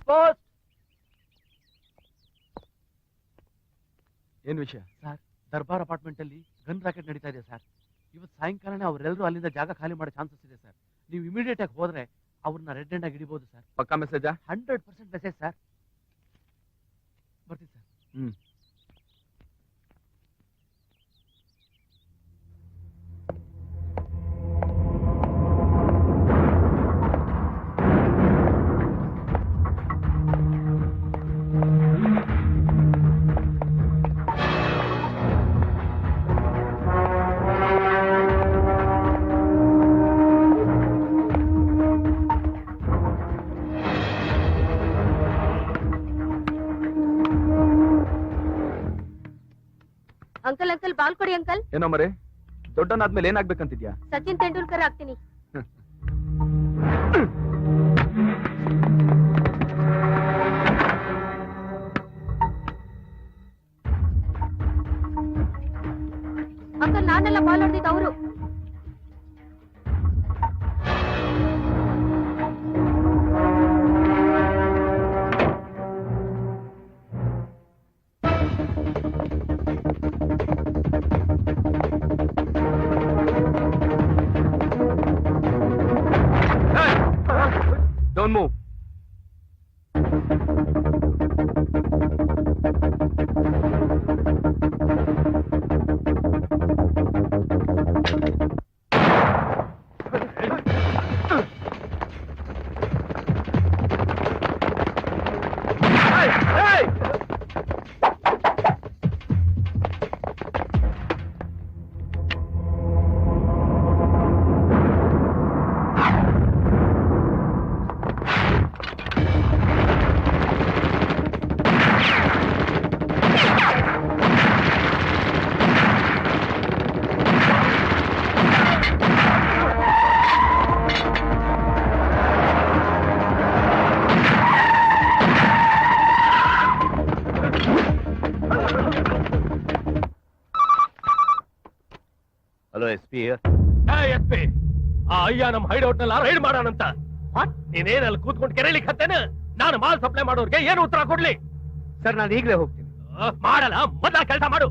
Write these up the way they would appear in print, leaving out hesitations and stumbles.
Post. ಏನ್ ವಿಷಯ sir, ದರ್ಬಾರ್ apartment ಅಲ್ಲಿ ಗನ್ ರಾಕೆಟ್ ನಡೀತಾ ಇದೆ ಸರ್. ಇವತ್ತು ಸಾಯಂಕಾಲನೇ ಅವರೆಲ್ಲರೂ ಅಲ್ಲಿಂದ ಜಾಗ ಖಾಲಿ ಮಾಡೋ ಚಾನ್ಸಸ್ ಇದೆ ಸರ್. ನೀವು ಇಮಿಡಿಯೇಟ್ ಆಗಿ ಹೋದ್ರೆ ಅವ್ರನ್ನ ರೆಡ್ ಹ್ಯಾಂಡ್ ಆಗಿ ಹಿಡಿಬಹುದು ಸರ್. ಪಕ್ಕಾ ಮೆಸೇಜಾ? 100% ಮೆಸೇಜ್ ಸರ್. ಬರ್ತೀನಿ ಸರ್. ಅಂಕಲ್ ಅಂಕಲ್ ಬಾಲ್ ಕೊಡಿ ಅಂಕಲ್. ಏನೋ ಮರೆ, ದೊಡ್ಡನಾದ್ಮೇಲೆ ಏನಾಗ್ಬೇಕಂತಿದ್ಯಾ? ಸಚಿನ್ ತೆಂಡೂಲ್ಕರ್ ಆಗ್ತೀನಿ. ಅಂಕಲ್ ನಾನೆಲ್ಲ ಬಾಲ್ ಹೊಡೆದಿದ್ದು ಅವರು. Don't move. Hello S P. S P, ಆ ಅಯ್ಯ ನಮ್ ಹೈಡೌಟ್ ನಲ್ಲಿ ರೈಡ್ ಮಾಡೋಣಂತ. ನೀನೇನಲ್ಲಿ ಕೂತ್ಕೊಂಡು ಕೆರೆಲಿಕ್ಕೆ ಹತ್ತೇನ? ನಾನು ಮಾಲ್ ಸಪ್ಲೈ ಮಾಡೋರ್ಗೆ ಏನು ಉತ್ತರ ಕೊಡ್ಲಿ? ಸರ್ ನಾನು ಈಗಲೇ ಹೋಗ್ತೀನಿ. ಮಾಡಲ್ಲ, ಮೊದಲ ಕೆಲಸ ಮಾಡು.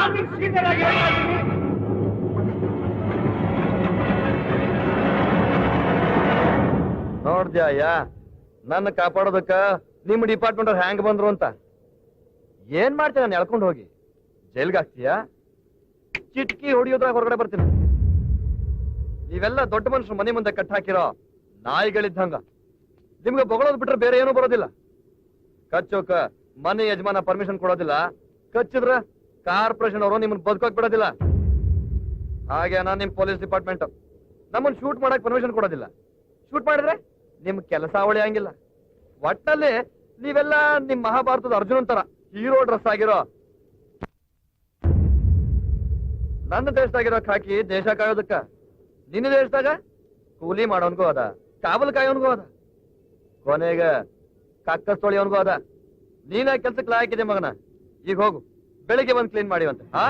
ನಾನು ನಿನ್ ಸೀನಿಯರ್ ಆಗಿ ಹೇಳ್ತಾ ಇದ್ದೀನಿ. ನೋಡ್ದ್ಯಾಯ ನನ್ನ ಕಾಪಾಡೋದಕ್ಕ ನಿಮ್ಮ ಡಿಪಾರ್ಟ್ಮೆಂಟ್ ಅವ್ರು ಹ್ಯಾಂಗ್ ಬಂದ್ರು ಅಂತ. ಏನ್ ಮಾಡ್ತೀನಿ ನಾನು ಎಳ್ಕೊಂಡು ಹೋಗಿ ಜೈಲ್ಗೆ ಹಾಕ್ತೀಯ? ಚಿಟ್ಕಿ ಹೊಡಿಯೋದ್ರಾಗ ಹೊರಗಡೆ ಬರ್ತೀನಿ. ನೀವೆಲ್ಲ ದೊಡ್ಡ ಮನುಷ್ಯರು ಮನೆ ಮುಂದೆ ಕಟ್ ಹಾಕಿರೋ ನಾಯಿಗಳಿದ್ದಂಗ. ನಿಮ್ಗೆ ಬೊಗಳೋದ್ ಬಿಟ್ರೆ ಬೇರೆ ಏನೂ ಬರೋದಿಲ್ಲ. ಕಚ್ಚೋಕ ಮನೆ ಯಜಮಾನ ಪರ್ಮಿಷನ್ ಕೊಡೋದಿಲ್ಲ. ಕಚ್ಚಿದ್ರ ಕಾರ್ಪೊರೇಷನ್ ಅವರು ನಿಮ್ಮನ್ನ ಬದುಕೋಕ್ ಬಿಡೋದಿಲ್ಲ. ಹಾಗೆ ನಾನು ನಿಮ್ ಪೊಲೀಸ್ ಡಿಪಾರ್ಟ್ಮೆಂಟ್ ನಮ್ಮನ್ನ ಶೂಟ್ ಮಾಡಕ್ ಪರ್ಮಿಷನ್ ಕೊಡೋದಿಲ್ಲ. ಶೂಟ್ ಮಾಡಿದ್ರೆ ನಿಮ್ ಕೆಲಸ ಅವಳಿ ಹಂಗಿಲ್ಲ. ಒಟ್ನಲ್ಲಿ ನೀವೆಲ್ಲ ನಿಮ್ ಮಹಾಭಾರತದ ಅರ್ಜುನನ್ ತರ ಹೀರೋ ಡ್ರೆಸ್ ಆಗಿರೋ. ನನ್ನ ದೇಶದಾಗಿರೋ ಖಾಕಿ ದೇಶ ಕಾಯೋದಕ್ಕ, ನಿನ್ನ ದೇಶದಾಗ ಕೂಲಿ ಮಾಡೋನ್ಗೂ ಅದ, ಕಾವಲ್ ಕಾಯೋನ್ಗೂ ಅದ, ಕೊನೆಗ ಕಕ್ಕಸ್ ತೊಳಿಯೋನ್ಗೂ ಅದ. ನೀನ ಕೆಲ್ಸಕ್ಕೆ ಲಾಯಕಿದೆ ಮಗನ. ಈಗ ಹೋಗು, ಬೆಳಿಗ್ಗೆ ಬಂದ್ ಕ್ಲೀನ್ ಮಾಡಿವಂತೆ. ಹಾ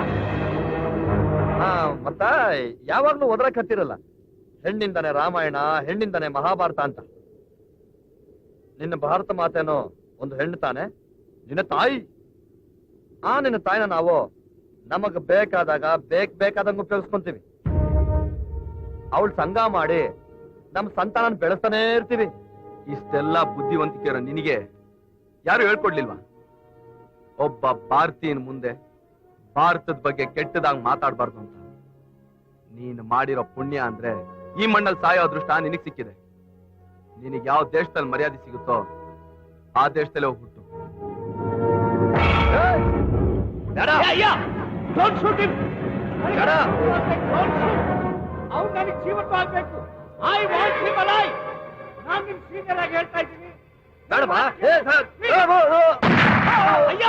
ಮತ್ತ ಯಾವಾಗ್ಲೂ ಒದರಕ್ ಹತ್ತಿರಲ್ಲ. ಹೆಣ್ಣಿಂದಾನೆ ರಾಮಾಯಣ, ಹೆಣ್ಣಿಂದಾನೆ ಮಹಾಭಾರತ ಅಂತ. ನಿನ್ನ ಭಾರತ ಮಾತೇನೋ ಒಂದು ಹೆಣ್ಣು ತಾನೆ, ನಿನ್ನ ತಾಯಿ. ನಿನ್ನ ತಾಯಿನ ನಾವು ನಮಗ್ ಬೇಕಾದಾಗ ಬೇಕಾದಂಗ ಉಪಯೋಗಿಸ್ಕೊಂತೀವಿ. ಅವಳು ಸಂಘ ಮಾಡಿ ನಮ್ ಸಂತಾನ ಬೆಳೆಸ್ತಾನೆ ಇರ್ತೀವಿ. ಇಷ್ಟೆಲ್ಲ ಬುದ್ಧಿವಂತಿಕೆ ಇರೋ ನಿನಗೆ ಯಾರು ಹೇಳ್ಕೊಡ್ಲಿಲ್ವಾ? ಒಬ್ಬ ಭಾರತೀಯನ ಮುಂದೆ ಭಾರತದ ಬಗ್ಗೆ ಕೆಟ್ಟದಾಗ ಮಾತಾಡ್ಬಾರ್ದು ಅಂತ. ನೀನು ಮಾಡಿರೋ ಪುಣ್ಯ ಅಂದ್ರೆ ಈ ಮಣ್ಣಲ್ಲಿ ಸಾಯೋ ಅದೃಷ್ಟ ನಿನಗ್ ಸಿಕ್ಕಿದೆ. ನಿನಗೆ ಯಾವ ದೇಶದಲ್ಲಿ ಮರ್ಯಾದೆ ಸಿಗುತ್ತೋ ಆ ದೇಶದಲ್ಲೇ ಹೋಗ್ಬಿಟ್ಟು. ಅವ್ನು ನನಗೆ ಜೀವಂತವಾಗಬೇಕು. I want him alive. ನಾನು ನಿಮ್ ಸೀನಿಯರ್ ಆಗಿ ಹೇಳ್ತಾ ಇದ್ದೀನಿ. ಬೇಡವಾ? ಅಯ್ಯ